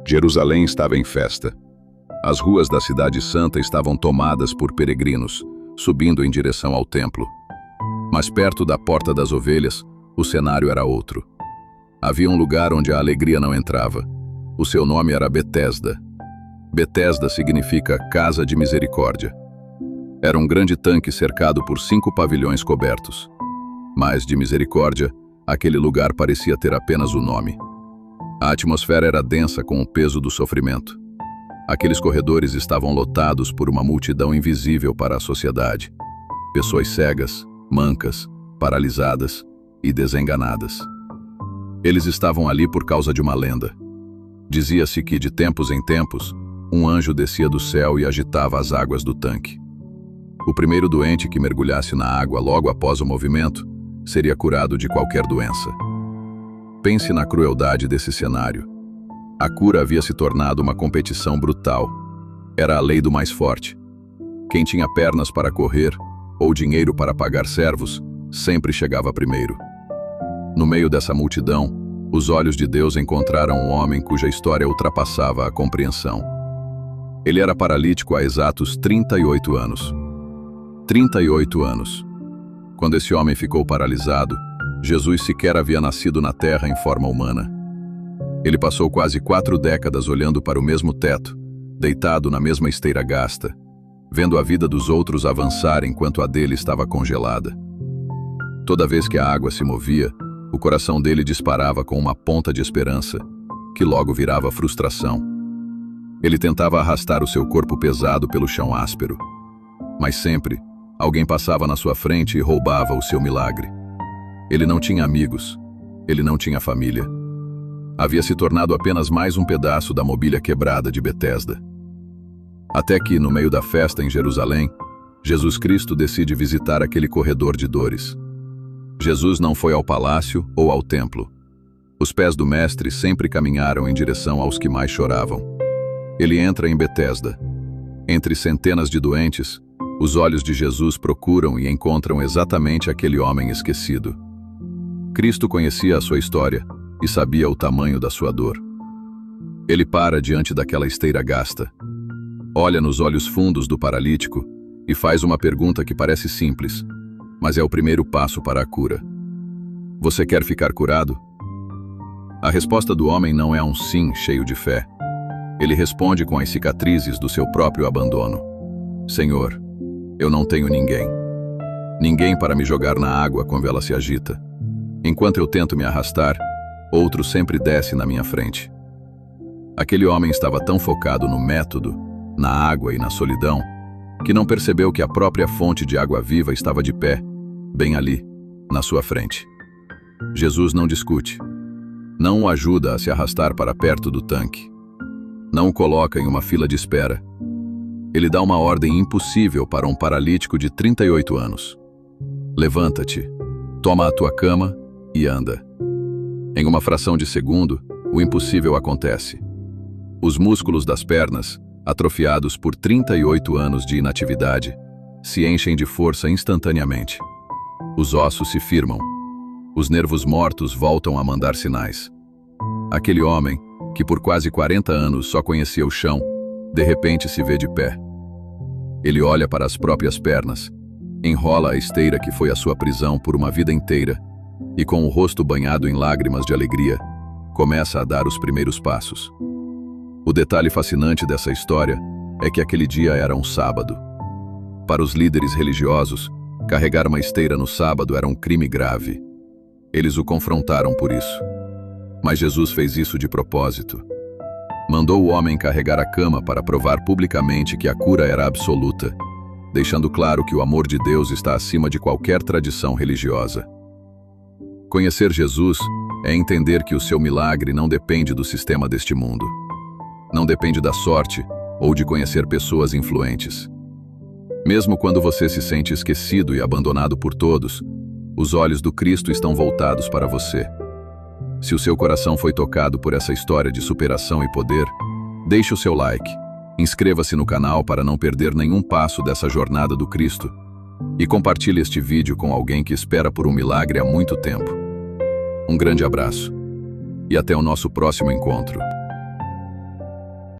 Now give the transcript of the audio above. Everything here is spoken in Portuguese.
Jerusalém estava em festa. As ruas da Cidade Santa estavam tomadas por peregrinos, subindo em direção ao templo. Mas perto da Porta das Ovelhas, o cenário era outro. Havia um lugar onde a alegria não entrava. O seu nome era Betesda. Betesda significa Casa de Misericórdia. Era um grande tanque cercado por 5 pavilhões cobertos. Mas de misericórdia, aquele lugar parecia ter apenas o nome. A atmosfera era densa com o peso do sofrimento. Aqueles corredores estavam lotados por uma multidão invisível para a sociedade. Pessoas cegas, mancas, paralisadas e desenganadas. Eles estavam ali por causa de uma lenda. Dizia-se que, de tempos em tempos, um anjo descia do céu e agitava as águas do tanque. O primeiro doente que mergulhasse na água logo após o movimento seria curado de qualquer doença. Pense na crueldade desse cenário. A cura havia se tornado uma competição brutal. Era a lei do mais forte. Quem tinha pernas para correr ou dinheiro para pagar servos sempre chegava primeiro. No meio dessa multidão, os olhos de Deus encontraram um homem cuja história ultrapassava a compreensão. Ele era paralítico há exatos 38 anos. 38 anos. Quando esse homem ficou paralisado, Jesus sequer havia nascido na terra em forma humana. Ele passou quase 4 décadas olhando para o mesmo teto, deitado na mesma esteira gasta, vendo a vida dos outros avançar enquanto a dele estava congelada. Toda vez que a água se movia, o coração dele disparava com uma ponta de esperança, que logo virava frustração. Ele tentava arrastar o seu corpo pesado pelo chão áspero, mas sempre alguém passava na sua frente e roubava o seu milagre. Ele não tinha amigos, ele não tinha família. Havia se tornado apenas mais um pedaço da mobília quebrada de Betesda. Até que, no meio da festa em Jerusalém, Jesus Cristo decide visitar aquele corredor de dores. Jesus não foi ao palácio ou ao templo. Os pés do Mestre sempre caminharam em direção aos que mais choravam. Ele entra em Betesda. Entre centenas de doentes, os olhos de Jesus procuram e encontram exatamente aquele homem esquecido. Cristo conhecia a sua história e sabia o tamanho da sua dor. Ele para diante daquela esteira gasta, olha nos olhos fundos do paralítico e faz uma pergunta que parece simples, mas é o primeiro passo para a cura. Você quer ficar curado? A resposta do homem não é um sim cheio de fé. Ele responde com as cicatrizes do seu próprio abandono. Senhor, eu não tenho ninguém. Ninguém para me jogar na água quando ela se agita. Enquanto eu tento me arrastar, outro sempre desce na minha frente. Aquele homem estava tão focado no método, na água e na solidão, que não percebeu que a própria fonte de água viva estava de pé, bem ali, na sua frente. Jesus não discute. Não o ajuda a se arrastar para perto do tanque. Não o coloca em uma fila de espera. Ele dá uma ordem impossível para um paralítico de 38 anos. Levanta-te, toma a tua cama e anda. Em uma fração de segundo, o impossível acontece. Os músculos das pernas, atrofiados por 38 anos de inatividade, se enchem de força instantaneamente. Os ossos se firmam. Os nervos mortos voltam a mandar sinais. Aquele homem, que por quase 40 anos só conhecia o chão, de repente se vê de pé. Ele olha para as próprias pernas, enrola a esteira que foi a sua prisão por uma vida inteira e, com o rosto banhado em lágrimas de alegria, começa a dar os primeiros passos. O detalhe fascinante dessa história é que aquele dia era um sábado. Para os líderes religiosos, carregar uma esteira no sábado era um crime grave. Eles o confrontaram por isso. Mas Jesus fez isso de propósito. Mandou o homem carregar a cama para provar publicamente que a cura era absoluta, deixando claro que o amor de Deus está acima de qualquer tradição religiosa. Conhecer Jesus é entender que o seu milagre não depende do sistema deste mundo. Não depende da sorte ou de conhecer pessoas influentes. Mesmo quando você se sente esquecido e abandonado por todos, os olhos do Cristo estão voltados para você. Se o seu coração foi tocado por essa história de superação e poder, deixe o seu like, inscreva-se no canal para não perder nenhum passo dessa jornada do Cristo e compartilhe este vídeo com alguém que espera por um milagre há muito tempo. Um grande abraço e até o nosso próximo encontro.